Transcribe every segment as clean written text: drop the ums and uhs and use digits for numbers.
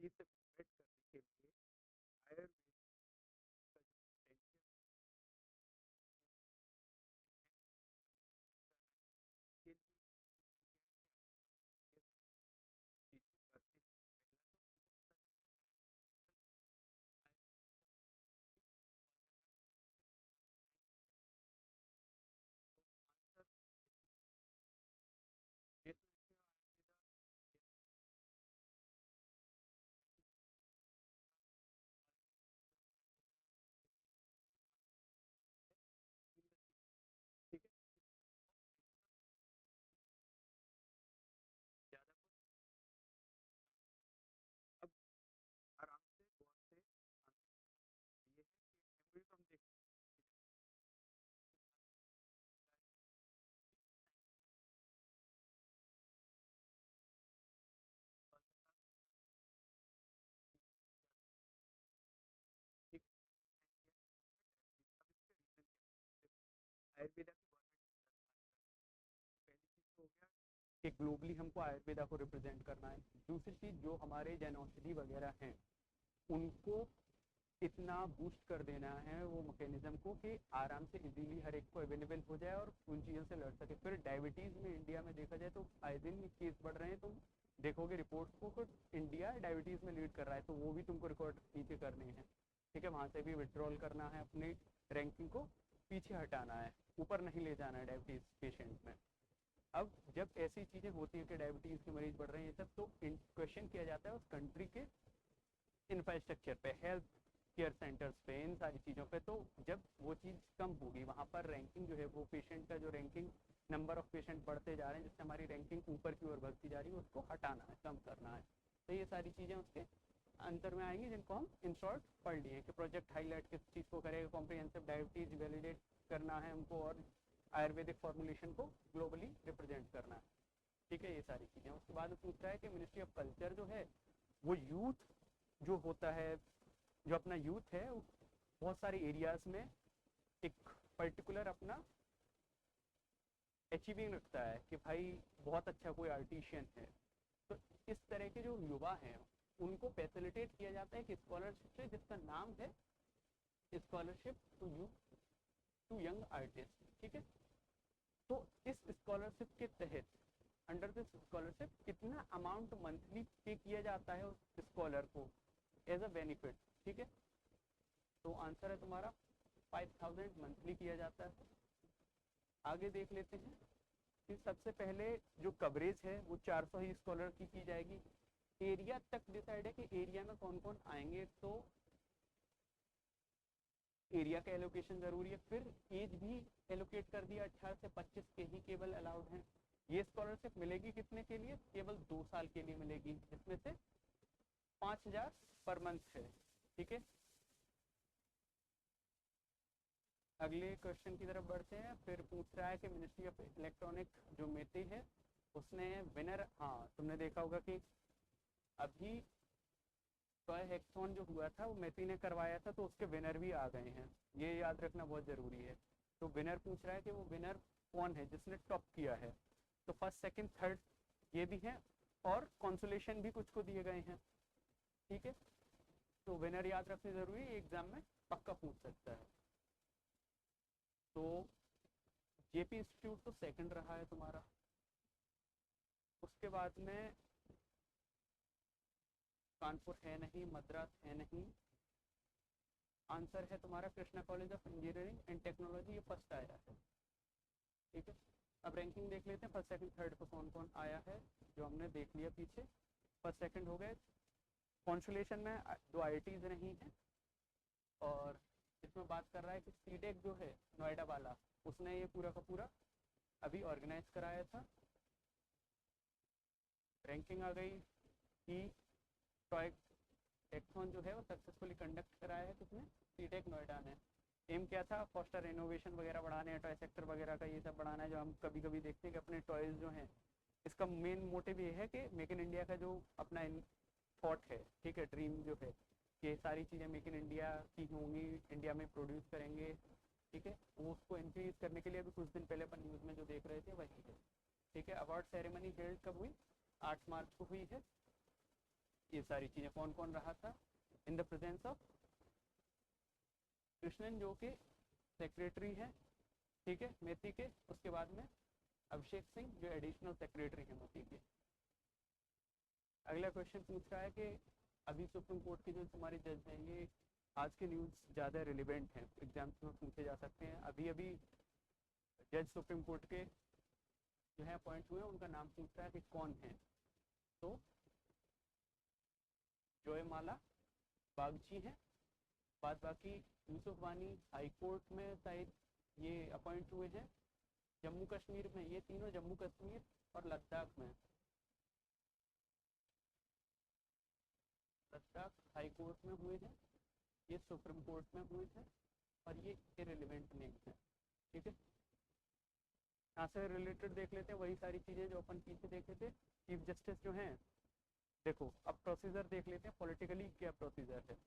चीज से कॉम्पेट करने के लिए आयुर्वेद का जो पोटेंशियल के लिए चीज को करते हैं। पहला तो हमको पता चलता है तो आंसर ये तो है आयुर्वेदा ठीक है। ज्यादा कुछ अब आराम से गौर से ये है कि एमओयू तो हम देख ठीक है। अब इसके रीजन क्या है आयुर्वेदा की गवर्नमेंट पहली चीज तो हो गया कि ग्लोबली हमको आयुर्वेदा को रिप्रेजेंट करना है। दूसरी चीज जो हमारे जन औषधि वगैरह हैं उनको इतना बूस्ट कर देना है वो मैकेनिज्म को कि आराम से इजीली हर एक को अवेलेबल हो जाए और उन चीज़ों से लड़ सके। फिर डायबिटीज़ में इंडिया में देखा जाए तो आए दिन केस बढ़ रहे हैं। तुम देखोगे रिपोर्ट्स को कि इंडिया डायबिटीज़ में लीड कर रहा है, तो वो भी तुमको रिकॉर्ड नीचे करने हैं। ठीक है, वहाँ से भी विड्रॉल करना है, अपनी रैंकिंग को पीछे हटाना है, ऊपर नहीं ले जाना है डायबिटीज़ पेशेंट में। अब जब ऐसी चीज़ें होती है कि डायबिटीज़ के मरीज बढ़ रहे हैं सब, तो क्वेश्चन किया जाता है उस कंट्री के इंफ्रास्ट्रक्चर पे, हेल्थ केयर सेंटर्स पे, इन सारी चीज़ों पे। तो जब वो चीज़ कम होगी वहाँ पर रैंकिंग जो है वो पेशेंट का जो रैंकिंग नंबर ऑफ पेशेंट बढ़ते जा रहे हैं जिससे हमारी रैंकिंग ऊपर की ओर बढ़ती जा रही है, उसको हटाना है, कम करना है। तो ये सारी चीज़ें उसके अंतर में आएंगी जिनको हम इन शॉर्ट पढ़ लिए कि प्रोजेक्ट हाईलाइट किस चीज़ को करेगा, कॉम्प्रिहेंसिव डायबिटीज वैलिडेट करना है हमको और आयुर्वेदिक फॉर्मुलेशन को ग्लोबली रिप्रेजेंट करना है। ठीक है, ये सारी चीज़ें। उसके बाद पूछता है कि मिनिस्ट्री ऑफ कल्चर जो है वो यूथ जो होता है, जो अपना यूथ है वो बहुत सारे एरियाज में एक पर्टिकुलर अपना अचीविंग रखता है कि भाई बहुत अच्छा कोई आर्टिशियन है। तो इस तरह के जो युवा हैं उनको फैसिलिटेट किया जाता है कि स्कॉलरशिप से, जिसका नाम है स्कॉलरशिप टू यंग आर्टिस्ट। ठीक है, तो इस स्कॉलरशिप के तहत, अंडर दिस स्कॉलरशिप कितना अमाउंट मंथली पे किया जाता है उस स्कॉलर को एज अ बेनिफिट। ठीक है, तो आंसर है तुम्हारा 5000 मंथली किया जाता है। आगे देख लेते हैं कि सबसे पहले जो कवरेज है वो 400 ही स्कॉलर की जाएगी। एरिया तक डिसाइड है कि एरिया में कौन कौन आएंगे, तो एरिया का एलोकेशन जरूरी है। फिर एज भी एलोकेट कर दिया, 18 से 25 के ही केवल अलाउड हैं। ये स्कॉलरशिप मिलेगी कितने के लिए, केवल 2 साल के लिए मिलेगी, जिसमें से 5000 पर मंथ है। ठीक है, अगले क्वेश्चन की तरफ बढ़ते हैं। फिर पूछ रहा है कि मिनिस्ट्री ऑफ इलेक्ट्रॉनिक जो मेटी है उसने विनर, हाँ तुमने देखा होगा कि अभी टॉय हैक्सॉन जो हुआ था वो मेटी ने करवाया था, तो उसके विनर भी आ गए हैं, ये याद रखना बहुत जरूरी है। तो विनर पूछ रहा है कि वो विनर कौन है जिसने टॉप किया है, तो फर्स्ट सेकंड थर्ड ये भी है और कॉन्सोलेशन भी कुछ को दिए गए हैं। ठीक है, तो विनर याद रखनी जरूरी है, एग्जाम में पक्का पूछ सकता है। तो जेपी इंस्टीट्यूट तो सेकंड रहा है तुम्हारा। उसके बाद में कानपुर है नहीं, मद्रास है नहीं। आंसर है तुम्हारा Krishna college of engineering and technology, ये फर्स्ट आया है। ठीक है, अब रैंकिंग देख लेते हैं फर्स्ट सेकंड थर्ड पर कौन कौन आया है, जो हमने देख लिया पीछे। फर्स्ट सेकंड हो गए। कॉन्सुलेशन में दो आईआईटीज रही हैं, और इसमें बात कर रहा है कि सीडेक जो है नोएडा वाला, उसने ये पूरा का पूरा अभी ऑर्गेनाइज कराया था। रैंकिंग आ गई कि टॉय टेक्थॉन जो है वो सक्सेसफुली कंडक्ट कराया है किसने, सीटेक नोएडा ने। एम क्या था, फॉस्टर इनोवेशन वगैरह बढ़ाने हैं, टॉय सेक्टर वगैरह का ये सब बढ़ाना है, जो हम कभी कभी देखते हैं कि अपने टॉयज जो हैं, इसका मेन मोटिव ये है कि मेक इन इंडिया का जो अपना थॉट है, ठीक है, ड्रीम जो है कि सारी चीज़ें मेक इन इंडिया की होंगी, इंडिया में प्रोड्यूस करेंगे। ठीक है, वो उसको इंक्रीज करने के लिए अभी कुछ दिन पहले अपन न्यूज़ में जो देख रहे थे वही है। ठीक है, अवार्ड सेरेमनी हेल्ड कब हुई, 8 मार्च को हुई है। ये सारी चीज़ें कौन कौन रहा था in the presence of Krishnan जो कि सेक्रेटरी हैं, ठीक है, मेथी के। उसके बाद में अभिषेक सिंह जो एडिशनल सेक्रेटरी हैं मोदी के। अगला क्वेश्चन पूछ रहा है कि अभी सुप्रीम कोर्ट के जो हमारे जज हैं ये आज के न्यूज़ ज़्यादा रिलेवेंट हैं, एग्जाम्स में पूछे जा सकते हैं। अभी अभी जज सुप्रीम कोर्ट के जो है अपॉइंट हुए, उनका नाम पूछ रहा है कि कौन है। तो जयमाला बागची हैं, बाद बाकी यूसुफ वानी हाई कोर्ट में शायद ये अपॉइंट हुए हैं। जम्मू कश्मीर में ये तीनों, जम्मू कश्मीर और लद्दाख में, लद्दाख हाई कोर्ट में हुए हैं, ये सुप्रीम कोर्ट में हुए थे और ये इरेलीवेंट नेम्स हैं, ठीक है। यहाँ से रिलेटेड देख लेते हैं वही सारी चीज़ें जो अपन पीछे देखे थे। चीफ जस्टिस जो हैं, देखो अब प्रोसीजर देख लेते हैं पॉलिटिकली क्या प्रोसीजर है।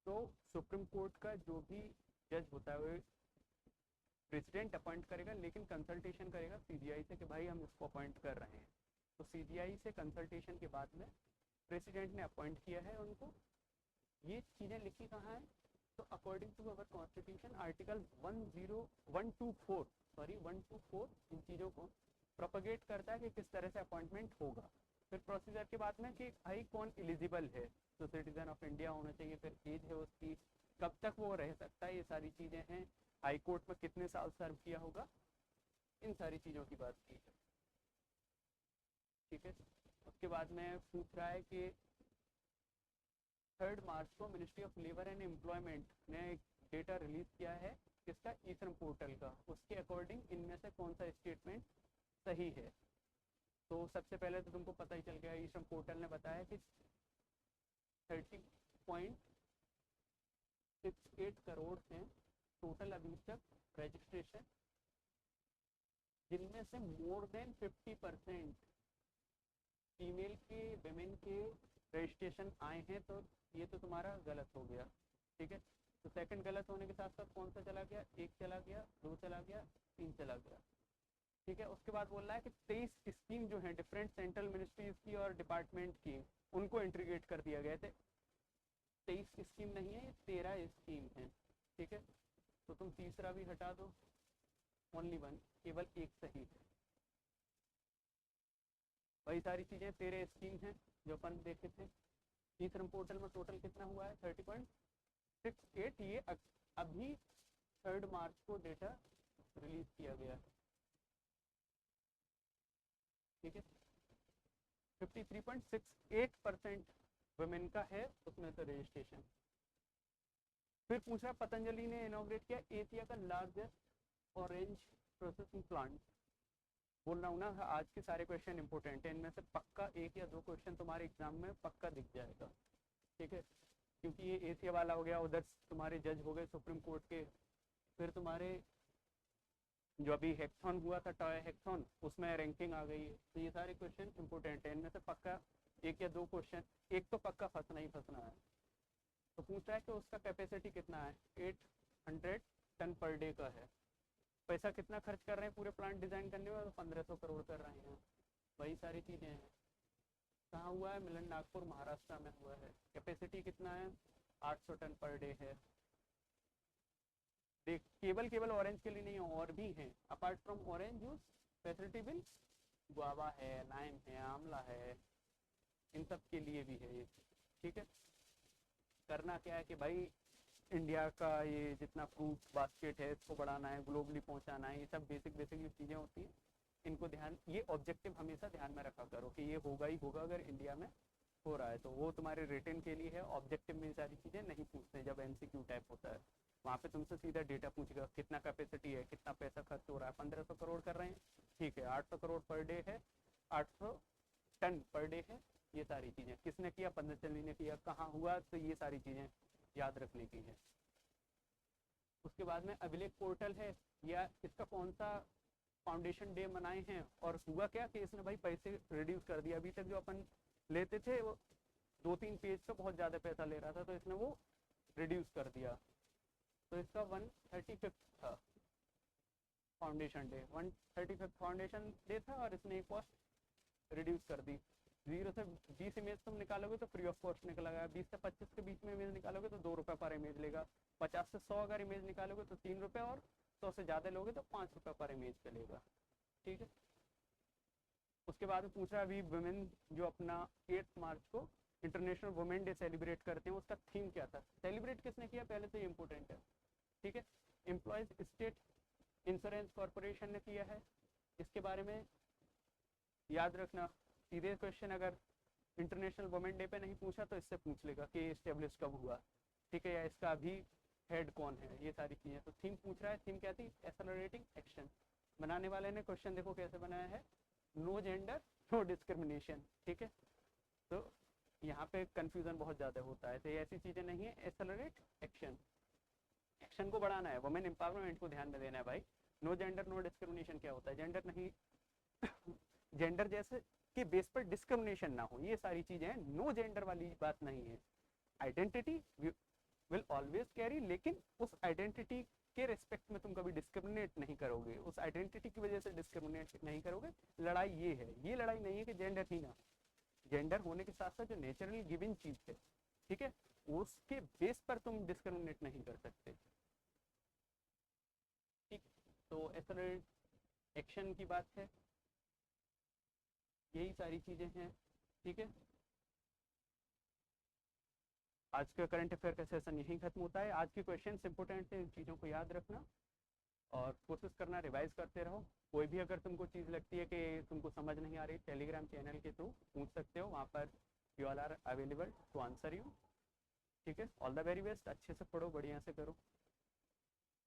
तो सुप्रीम कोर्ट का जो भी जज होता है वो प्रेसिडेंट अपॉइंट करेगा, लेकिन कंसल्टेशन करेगा सीजीआई से कि भाई हम इसको अपॉइंट कर रहे हैं। तो सीजीआई से कंसल्टेशन के बाद में प्रेसिडेंट ने अपॉइंट किया है उनको। ये चीज़ें लिखी कहाँ है, तो according to our constitution article 124 इन चीज़ों को प्रोपगेट करता है कि किस तरह से अपॉइंटमेंट होगा। फिर प्रोसीजर के बाद में कि भाई कौन एलिजिबल है, तो सिटीजन ऑफ इंडिया होना चाहिए, फिर एज है उसकी, कब तक वो रह सकता है, ये सारी चीज़ें हैं। हाई कोर्ट में कितने साल सर्व किया होगा, इन सारी चीज़ों की बात की है, ठीक है। उसके बाद में पूछ रहा है कि 3 मार्च को ministry of labour and employment ने एक डेटा रिलीज किया है किसका, ई श्रम पोर्टल का। उसके अकॉर्डिंग इनमें से कौन सा स्टेटमेंट सही है। तो सबसे पहले तो तुमको पता ही चल गया, ई श्रम पोर्टल ने बताया कि 30.68 करोड़ हैं टोटल अभी तक रजिस्ट्रेशन, जिनमें से मोर देन 50% फीमेल के, वेमेन के रजिस्ट्रेशन आए हैं। तो ये तो तुम्हारा गलत हो गया, ठीक है। तो सेकंड गलत होने के साथ साथ कौन सा चला गया, 1 चला गया, 2 चला गया, 3 चला गया, ठीक है। उसके बाद बोल रहा है कि 23 स्कीम जो है डिफरेंट सेंट्रल मिनिस्ट्रीज की और डिपार्टमेंट की, उनको इंटीग्रेट कर दिया गया थे। 23 स्कीम नहीं है, ये 13 स्कीम है, ठीक है। तो तुम तीसरा भी हटा दो, ओनली 1, केवल एक सही है। वही सारी चीज़ें 13 स्कीम हैं जो अपन देखे थे। ई श्रम पोर्टल में टोटल कितना हुआ है, 30.68। ये अभी 3 मार्च को डेटा रिलीज किया गया है, ठीक है। 53.68% वुमेन का है उसमें से रजिस्ट्रेशन। फिर पूछा पतंजलि ने इनॉग्रेट किया एशिया का लार्जेस्ट ऑरेंज प्रोसेसिंग प्लांट। बोल रहा हूँ ना, आज के सारे क्वेश्चन इंपॉर्टेंट है, इनमें से पक्का 1 या 2 क्वेश्चन तुम्हारे एग्जाम में पक्का दिख जाएगा, ठीक है। क्योंकि ये एशिया वाला हो गया, उधर तुम्हारे जज हो गए सुप्रीम कोर्ट के, फिर तुम्हारे जो अभी हैकाथॉन हुआ था, टॉय हैकाथॉन, उसमें रैंकिंग आ गई है। तो ये सारे क्वेश्चन इंपॉर्टेंट है, इनमें से पक्का 1 या 2 क्वेश्चन, एक तो पक्का फंसना ही फंसना है। तो पूछ रहा है कि उसका कैपेसिटी कितना है, 800 टन पर डे का है। पैसा कितना खर्च कर रहे हैं पूरे प्लांट डिजाइन करने में, तो 1500 करोड़ कर रहे हैं। वही सारी चीज़ें हैं। कहाँ हुआ है, मिलन नागपुर महाराष्ट्र में हुआ है। कैपेसिटी कितना है, 800 टन पर डे है। देख केवल ऑरेंज के लिए नहीं है, और भी हैं apart from orange juice facility bill, guava है, लाइम है, आंवला है, इन सब के लिए भी है ये, ठीक है। करना क्या है कि भाई इंडिया का ये जितना फ्रूट बास्केट है इसको बढ़ाना है, ग्लोबली पहुंचाना है, ये सब बेसिक जो चीज़ें होती हैं इनको ध्यान, ये ऑब्जेक्टिव हमेशा ध्यान में रखा करो कि ये होगा ही होगा अगर इंडिया में हो रहा है। तो वो तुम्हारे रिटर्न के लिए है, ऑब्जेक्टिव में सारी चीज़ें नहीं पूछते जब एमसीक्यू टाइप होता है। वहाँ पे तुमसे सीधा डेटा पूछेगा, कितना कैपेसिटी है, कितना पैसा खर्च हो रहा है, 1500 करोड़ कर रहे हैं, ठीक है, 800 करोड़ पर डे है, 800 टन पर डे है, ये सारी चीज़ें किसने किया, पतंजलि ने किया, कहाँ हुआ, तो ये सारी चीज़ें याद रखने की है। उसके बाद में अभिलेख पोर्टल है, या इसका कौन सा फाउंडेशन डे मनाए हैं, और हुआ क्या कि इसने भाई पैसे रिड्यूस कर दिया। अभी तक जो अपन लेते थे वो 2-3 पेज पे बहुत ज़्यादा पैसा ले रहा था, तो इसने वो रिड्यूस कर दिया। तो इसका 135 था फाउंडेशन डे, 135 फाउंडेशन डे था, और इसने एक कॉस्ट रिड्यूस कर दी। 0 से 20 इमेज तुम निकालोगे तो फ्री ऑफ कॉस्ट निकलेगा, 20 से 25 के बीच में इमेज निकालोगे तो 2 रुपये पर इमेज लेगा, 50 से 100 अगर इमेज निकालोगे तो 3 रुपये, और 100 से ज़्यादा लोगे तो 5 रुपये पर इमेज का लेगा। ठीक है, उसके बाद पूछ रहा है अभी वुमेन जो अपना 8 मार्च को इंटरनेशनल वुमेन डे सेलिब्रेट करते हैं, उसका थीम क्या था, सेलिब्रेट किसने किया पहले, तो ये इंपॉर्टेंट है। ठीक है, एम्प्लॉयज स्टेट इंश्योरेंस कॉर्पोरेशन ने किया है, इसके बारे में याद रखना। सीधे क्वेश्चन अगर इंटरनेशनल वुमेन डे पे नहीं पूछा तो इससे पूछ लेगा कि एस्टेब्लिश कब हुआ, ठीक है, या इसका अभी हेड कौन है, ये सारी चीज़ें। तो थीम पूछ रहा है, थीम क्या थी, एक्सेलरेटिंग एक्शन। बनाने वाले ने क्वेश्चन देखो कैसे बनाया है, नो जेंडर नो डिस्क्रिमिनेशन। ठीक है, तो यहाँ पे कंफ्यूजन बहुत ज़्यादा होता है, तो ये ऐसी चीज़ें नहीं है, एक्सेलरेट एक्शन, एक्शन को बढ़ाना है, वुमेन एम्पावरमेंट को ध्यान में देना है भाई। नो जेंडर नो डिस्क्रिमिनेशन क्या होता है, जेंडर नहीं जेंडर जैसे कि बेस पर डिस्क्रिमिनेशन ना हो, ये सारी चीजें हैं, नो जेंडर वाली बात नहीं है। आइडेंटिटी विल ऑलवेज कैरी, लेकिन उस आइडेंटिटी के रिस्पेक्ट में तुम कभी डिस्क्रिमिनेट नहीं करोगे, उस आइडेंटिटी की वजह से डिस्क्रिमिनेट नहीं करोगे। लड़ाई ये है, ये लड़ाई नहीं है कि जेंडर ही ना, जेंडर होने के साथ साथ जो नेचुरली गिवन चीज है, ठीक है, उसके बेस पर तुम डिस्क्रिमिनेट नहीं कर सकते। ठीक, तो एक्सेलरेट एक्शन की बात है, यही सारी चीजें हैं। ठीक है, आज का करंट अफेयर का सेशन यहीं खत्म होता है। आज के क्वेश्चंस इंपॉर्टेंट थे, इन चीज़ों को याद रखना और कोशिश करना रिवाइज करते रहो। कोई भी अगर तुमको चीज़ लगती है कि तुमको समझ नहीं आ रही, टेलीग्राम चैनल के थ्रू पूछ सकते हो, वहाँ पर you all are available to answer you. ठीक है, ऑल द वेरी बेस्ट, अच्छे से पढ़ो, बढ़िया से करो।